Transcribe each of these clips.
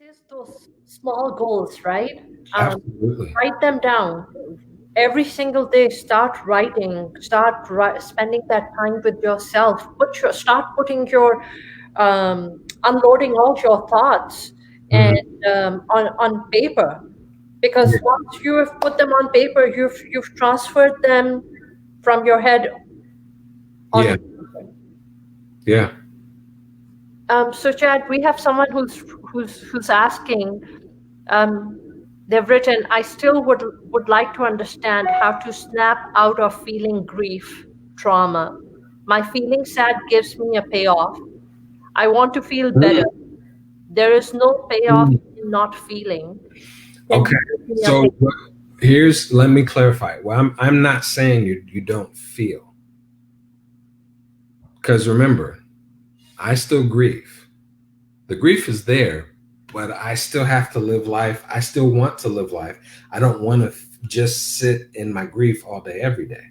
is those small goals, right? Absolutely. Write them down every single day. Start writing. Spending that time with yourself. Start putting your unloading all your thoughts and Mhm. on paper. Because Yeah. once you have put them on paper, you've transferred them from your head Yeah. onto paper. Yeah. So Chad, we have someone who's asking. Um, they've written, I still would like to understand how to snap out of feeling grief, trauma. My feeling sad gives me a payoff. I want to feel better. There is no payoff Mm. in not feeling. Can Okay. you give me a So payoff? let me clarify. Well, I'm not saying you don't feel, because remember, I still grieve. The grief is there, but I still have to live life. I still want to live life. I don't want to just sit in my grief all day, every day.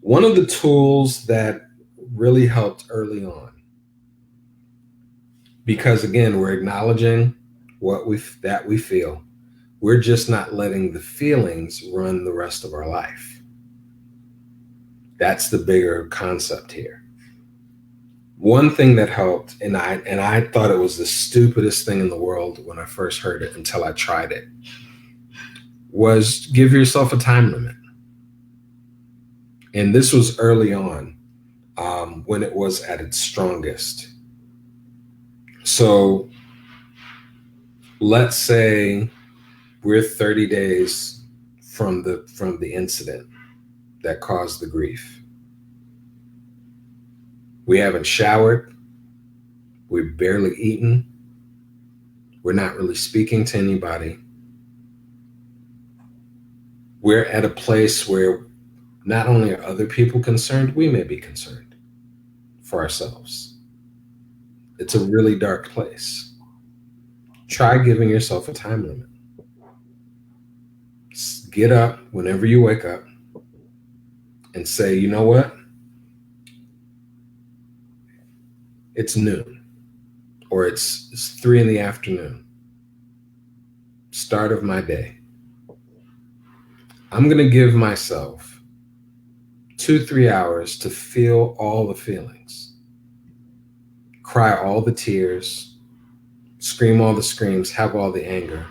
One of the tools that really helped early on, because again, we're acknowledging that we feel. We're just not letting the feelings run the rest of our life. That's the bigger concept here. One thing that helped, and I thought it was the stupidest thing in the world when I first heard it until I tried it, was give yourself a time limit. And this was early on, when it was at its strongest. So let's say we're 30 days from the incident that caused the grief. We haven't showered, we've barely eaten, we're not really speaking to anybody. We're at a place where not only are other people concerned, we may be concerned for ourselves. It's a really dark place. Try giving yourself a time limit. Get up whenever you wake up and say, you know what? It's noon, or it's 3 in the afternoon, start of my day. I'm going to give myself 2, 3 hours to feel all the feelings, cry all the tears, scream all the screams, have all the anger.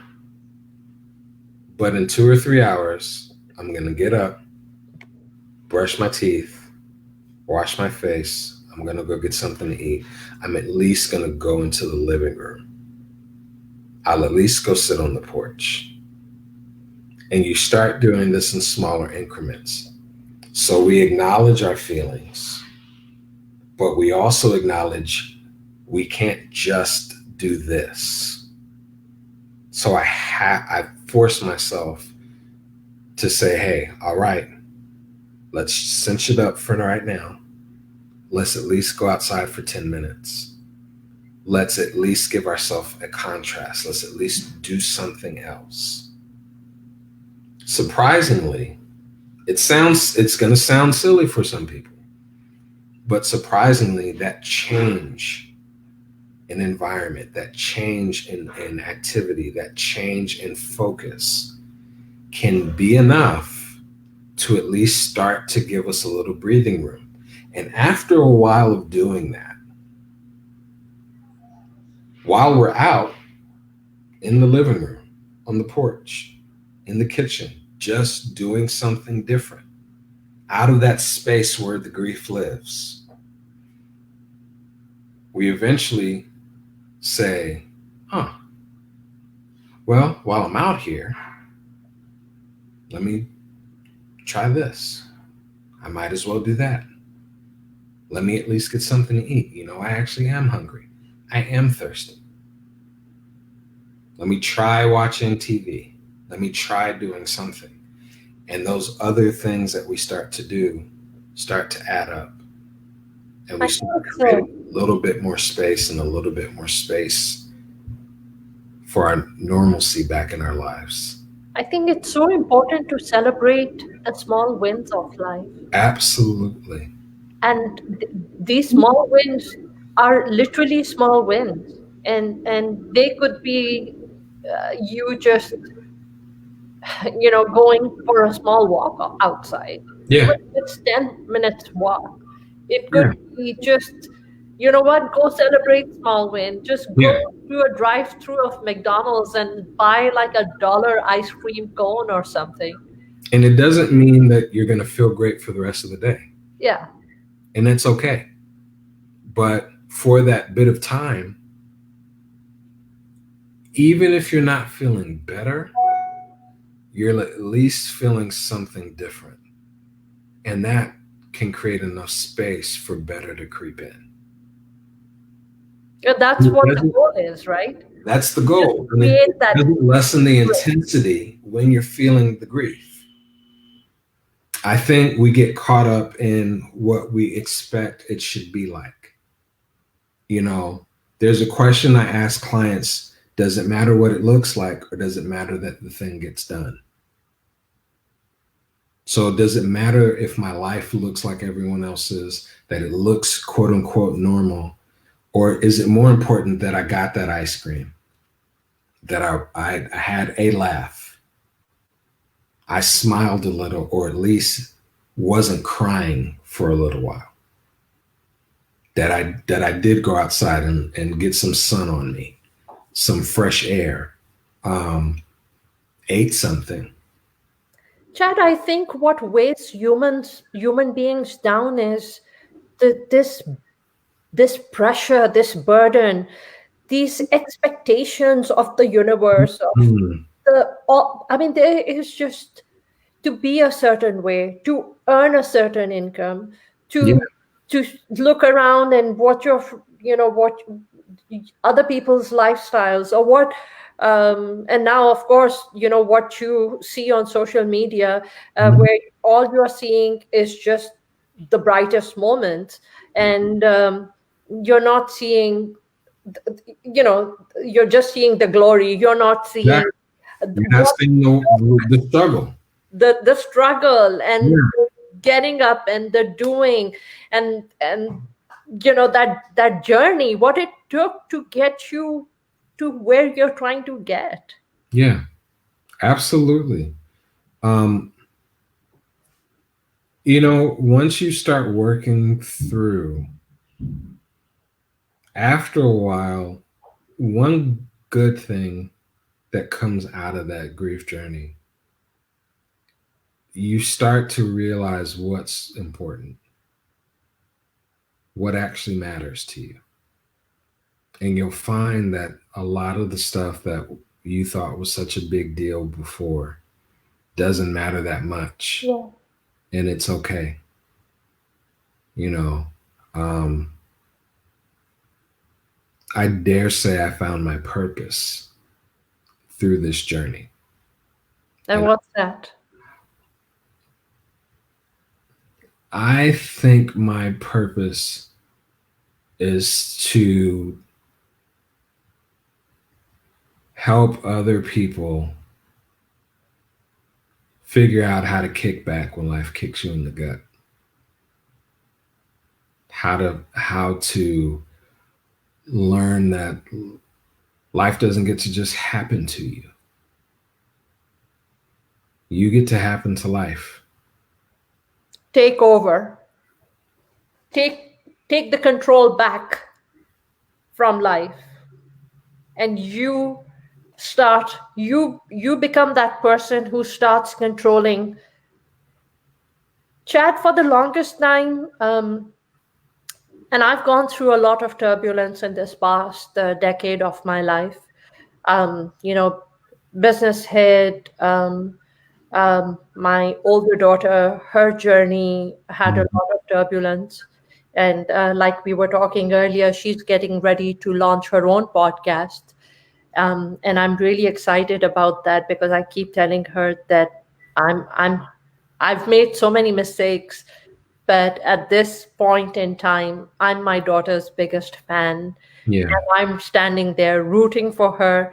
But in 2 or 3 hours, I'm going to get up, brush my teeth, wash my face. I'm going to go get something to eat. I'm at least going to go into the living room. I'll at least go sit on the porch. And you start doing this in smaller increments. So we acknowledge our feelings, but we also acknowledge we can't just do this. So I force myself to say, hey, all right, let's cinch it up for right now. Let's at least go outside for 10 minutes. Let's at least give ourselves a contrast. Let's at least do something else. Surprisingly, it's going to sound silly for some people, but surprisingly, that change in environment, that change in activity, that change in focus can be enough to at least start to give us a little breathing room. And after a while of doing that, while we're out in the living room, on the porch, in the kitchen, just doing something different out of that space where the grief lives, we eventually say, huh, well, while I'm out here, let me try this. I might as well do that. Let me at least get something to eat. I actually am hungry. I am thirsty. Let me try watching TV. Let me try doing something. And those other things that we start to do start to add up. And I we think start it's creating a little bit more space and a little bit more space for our normalcy back in our lives. I think it's so important to celebrate the small wins of life. Absolutely. And these small wins are literally small wins. and they could be you just going for a small walk outside. Yeah. Even if it's 10 minutes walk, it could Yeah. be just, what, go celebrate small win. Just go Yeah. to a drive through of McDonald's and buy like $1 ice cream cone or something. And it doesn't mean that you're going to feel great for the rest of the day. Yeah. And that's okay. But for that bit of time, even if you're not feeling better, you're at least feeling something different. And that can create enough space for better to creep in. Yeah, that's what the goal is, right? That's the Just goal. And it create that. doesn't lessen the intensity when you're feeling the grief. I think we get caught up in what we expect it should be like. There's a question I ask clients: does it matter what it looks like, or does it matter that the thing gets done? So does it matter if my life looks like everyone else's, that it looks quote unquote normal, or is it more important that I got that ice cream, that I had a laugh, I smiled a little, or at least wasn't crying for a little while, that I did go outside and get some sun on me, some fresh air, ate something. Chad, I think what weighs human beings down is this pressure, this burden, these expectations of the universe, of Mm, I mean, there is just to be a certain way, to earn a certain income, yeah, to look around and watch what other people's lifestyles, or what and now, of course, what you see on social media, mhm, where all you're seeing is just the brightest moments, and you're not seeing, you're just seeing the glory. You're not seeing exactly. You're not what seeing the struggle. the struggle, and Yeah, getting up, and the doing, and that journey, what it took to get you to where you're trying to get. yeah, absolutely. Um, once you start working through, after a while, one good thing that comes out of that grief journey, you start to realize what's important, what actually matters to you. And you'll find that a lot of the stuff that you thought was such a big deal before doesn't matter that much. Yeah. And it's okay. You know, um, I dare say I found my purpose through this journey. And And what's that? I think my purpose is to help other people figure out how to kick back when life kicks you in the gut. How to learn that life doesn't get to just happen to you. You get to happen to life. Take over. Take the control back from life, and you become that person who starts controlling. Chad, for the longest time, and I've gone through a lot of turbulence in this past decade of my life. um, you know, Business hit. My older daughter, her journey had a Mhm. lot of turbulence. And like we were talking earlier, she's getting ready to launch her own podcast. And I'm really excited about that, because I keep telling her that I've made so many mistakes, but at this point in time, I'm my daughter's biggest fan, Yeah, and I'm standing there rooting for her,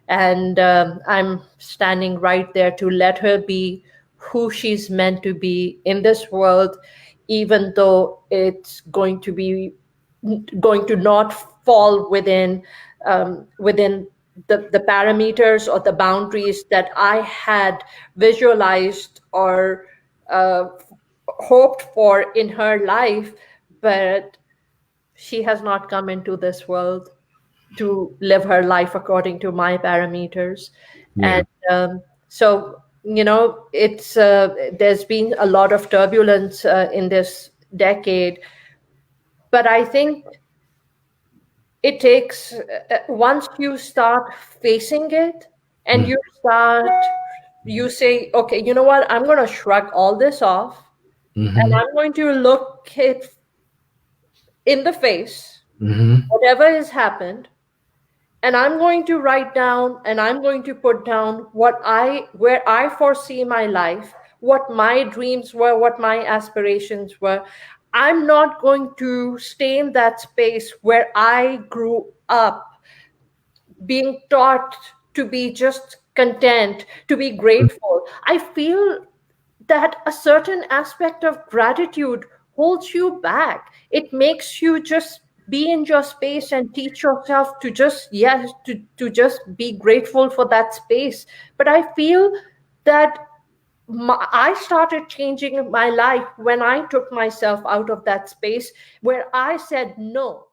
and I'm standing right there to let her be who she's meant to be in this world, even though it's going to not fall within within the parameters or the boundaries that I had visualized or uh, hoped for in her life, but she has not come into this world to live her life according to my parameters. Yeah. And so, it's there's been a lot of turbulence in this decade, but I think it takes once you start facing it and Mm. you say, okay, you know what, I'm going to shrug all this off and Mm-hmm. I'm going to look it in the face, Mm-hmm. whatever has happened, and I'm going to write down and I'm going to put down where I foresee my life, what my dreams were, what my aspirations were. I'm not going to stay in that space where I grew up being taught to be just content, to be grateful. I feel that a certain aspect of gratitude holds you back. It makes you just be in your space and teach yourself to just, yes, to just be grateful for that space. But I feel that I started changing my life when I took myself out of that space where I said no.